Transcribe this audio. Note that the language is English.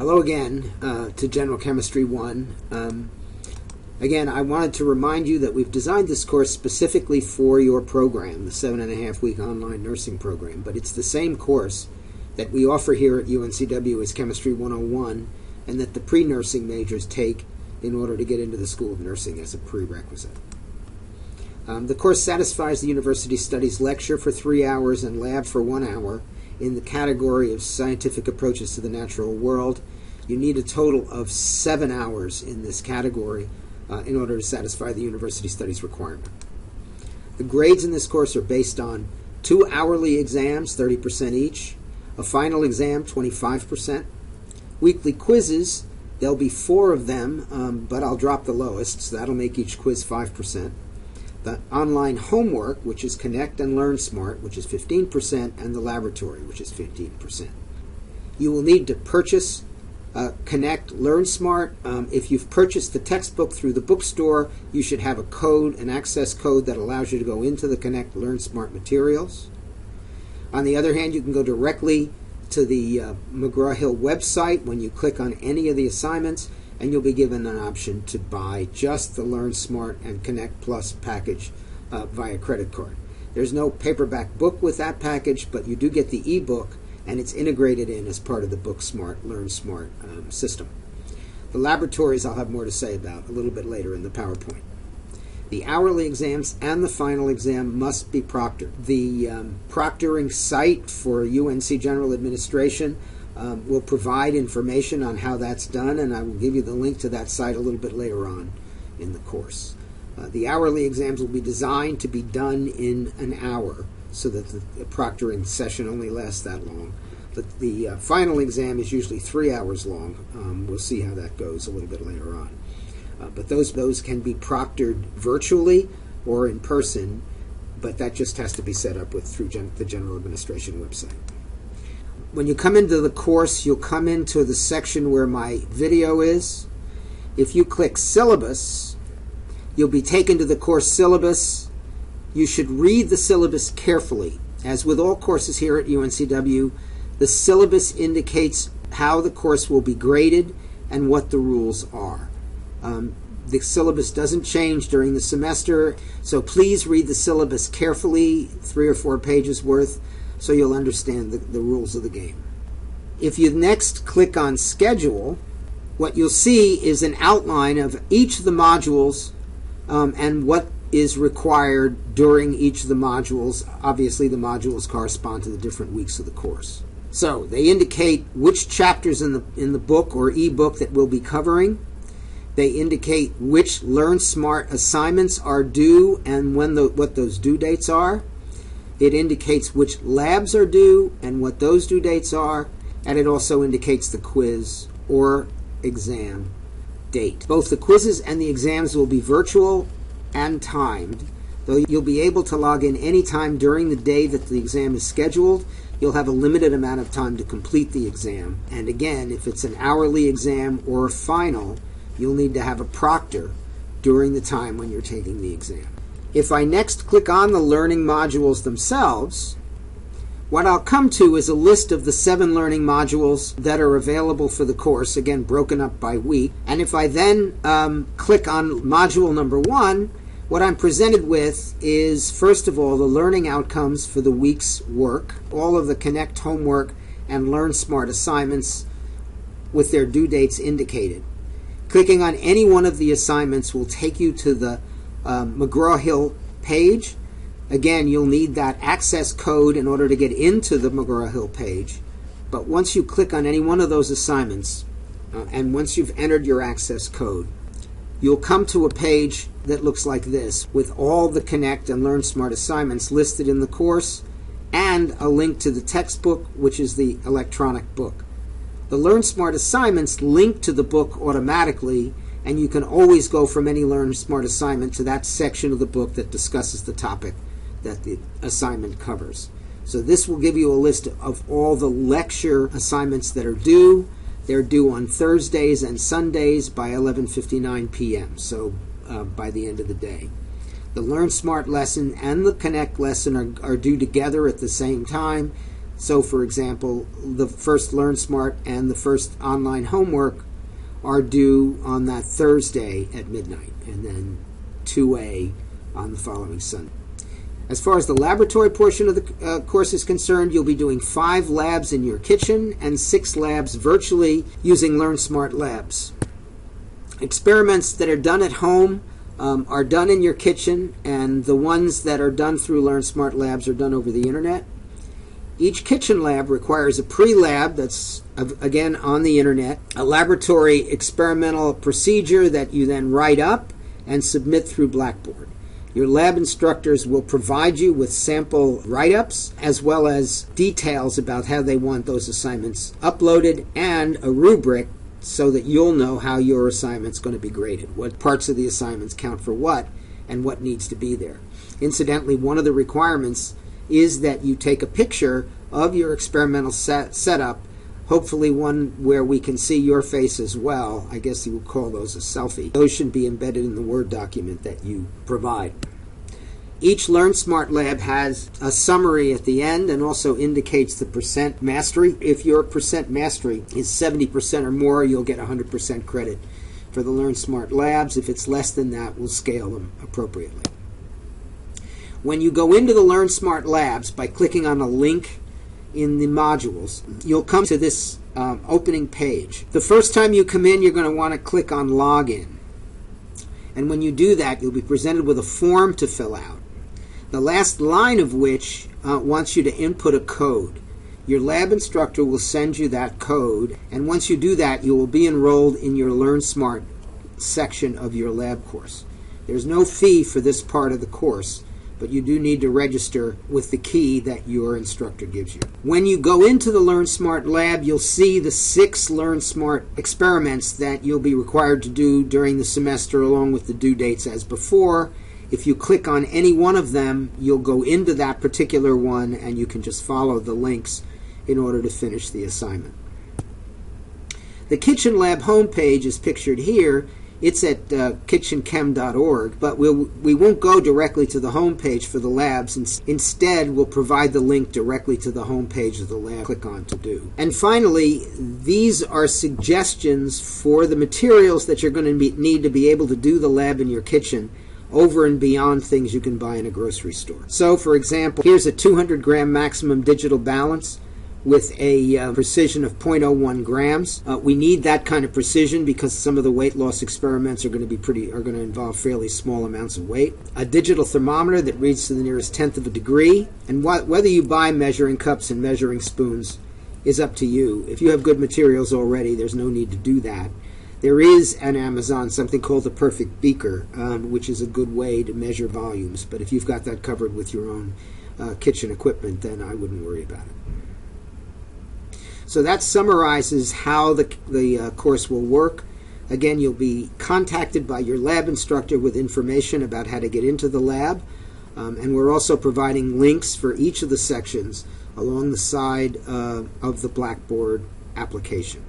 Hello again to General Chemistry 1. Again, I wanted to remind you that we've designed this course specifically for your program, the 7.5-week online nursing program, but it's the same course that we offer here at UNCW as Chemistry 101 and that the pre-nursing majors take in order to get into the School of Nursing as a prerequisite. The course satisfies the University Studies lecture for 3 hours and lab for 1 hour in the category of scientific approaches to the natural world. You need a total of 7 hours in this category in order to satisfy the University Studies requirement. The grades in this course are based on 2 hourly exams, 30% each, a final exam, 25%, weekly quizzes, there'll be 4 of them, but I'll drop the lowest, so that'll make each quiz 5%. The online homework, which is Connect and Learn Smart, which is 15%, and the laboratory, which is 15%. You will need to purchase Connect, Learn Smart. If you've purchased the textbook through the bookstore, you should have a code, an access code that allows you to go into the Connect, Learn Smart materials. On the other hand, you can go directly to the McGraw-Hill website when you click on any of the assignments, and you'll be given an option to buy just the Learn Smart and Connect Plus package via credit card. There's no paperback book with that package, but you do get the ebook, and it's integrated in as part of the Book Smart, Learn Smart system. The laboratories I'll have more to say about a little bit later in the PowerPoint. The hourly exams and the final exam must be proctored. The proctoring site for UNC General Administration will provide information on how that's done, and I will give you the link to that site a little bit later on in the course. The hourly exams will be designed to be done in an hour so that the proctoring session only lasts that long. But the final exam is usually 3 hours long. We'll see how that goes a little bit later on. But those can be proctored virtually or in person, but that just has to be set up through the General Administration website. When you come into the course, you'll come into the section where my video is. If you click Syllabus, you'll be taken to the course syllabus. You should read the syllabus carefully. As with all courses here at UNCW, the syllabus indicates how the course will be graded and what the rules are. The syllabus doesn't change during the semester, so please read the syllabus carefully, 3 or 4 pages worth, so you'll understand the rules of the game. If you next click on Schedule, what you'll see is an outline of each of the modules and what is required during each of the modules. Obviously, the modules correspond to the different weeks of the course. So they indicate which chapters in the book or ebook that we'll be covering. They indicate which Learn Smart assignments are due and what those due dates are. It indicates which labs are due and what those due dates are, and it also indicates the quiz or exam date. Both the quizzes and the exams will be virtual and timed, though you'll be able to log in anytime during the day that the exam is scheduled. You'll have a limited amount of time to complete the exam, and again, if it's an hourly exam or a final, you'll need to have a proctor during the time when you're taking the exam. If I next click on the learning modules themselves, what I'll come to is a list of the 7 learning modules that are available for the course, again broken up by week. And if I then click on module number 1, what I'm presented with is, first of all, the learning outcomes for the week's work, all of the Connect homework and Learn Smart assignments with their due dates indicated. Clicking on any one of the assignments will take you to the McGraw-Hill page. Again, you'll need that access code in order to get into the McGraw-Hill page. But once you click on any one of those assignments, and once you've entered your access code, you'll come to a page that looks like this, with all the Connect and Learn Smart assignments listed in the course, and a link to the textbook, which is the electronic book. The Learn Smart assignments link to the book automatically, and you can always go from any Learn Smart assignment to that section of the book that discusses the topic that the assignment covers. So this will give you a list of all the lecture assignments that are due. They're due on Thursdays and Sundays by 11:59 p.m., so by the end of the day. The Learn Smart lesson and the Connect lesson are due together at the same time. So, for example, the first Learn Smart and the first online homework are due on that Thursday at midnight, and then 2A on the following Sunday. As far as the laboratory portion of the course is concerned, you'll be doing 5 labs in your kitchen and 6 labs virtually using Learn Smart Labs. Experiments that are done at home are done in your kitchen, and the ones that are done through Learn Smart Labs are done over the internet. Each kitchen lab requires a pre-lab that's, again, on the internet, a laboratory experimental procedure that you then write up and submit through Blackboard. Your lab instructors will provide you with sample write-ups as well as details about how they want those assignments uploaded and a rubric so that you'll know how your assignment's going to be graded, what parts of the assignments count for what, and what needs to be there. Incidentally, one of the requirements is that you take a picture of your experimental setup, hopefully one where we can see your face as well. I guess you would call those a selfie. Those should be embedded in the Word document that you provide. Each Learn Smart Lab has a summary at the end and also indicates the percent mastery. If your percent mastery is 70% or more, you'll get 100% credit for the Learn Smart Labs. If it's less than that, we'll scale them appropriately. When you go into the Learn Smart Labs by clicking on a link in the modules, you'll come to this opening page. The first time you come in, you're going to want to click on Login. And when you do that, you'll be presented with a form to fill out, the last line of which wants you to input a code. Your lab instructor will send you that code, and once you do that, you will be enrolled in your Learn Smart section of your lab course. There's no fee for this part of the course, but you do need to register with the key that your instructor gives you. When you go into the Learn Smart Lab, you'll see the 6 Learn Smart experiments that you'll be required to do during the semester along with the due dates as before. If you click on any one of them, you'll go into that particular one and you can just follow the links in order to finish the assignment. The Kitchen Lab homepage is pictured here. It's at kitchenchem.org, but we won't go directly to the home page for the labs. Instead, we'll provide the link directly to the home page of the lab. Click on to do. And finally, these are suggestions for the materials that you're going to need to be able to do the lab in your kitchen over and beyond things you can buy in a grocery store. So, for example, here's a 200-gram maximum digital balance with a precision of 0.01 grams. We need that kind of precision because some of the weight loss experiments are going to involve fairly small amounts of weight. A digital thermometer that reads to the nearest tenth of a degree, and whether you buy measuring cups and measuring spoons is up to you. If you have good materials already, there's no need to do that. There is on Amazon something called the Perfect Beaker, which is a good way to measure volumes, but if you've got that covered with your own kitchen equipment, then I wouldn't worry about it. So that summarizes how the course will work. Again, you'll be contacted by your lab instructor with information about how to get into the lab. And we're also providing links for each of the sections along the side of the Blackboard application.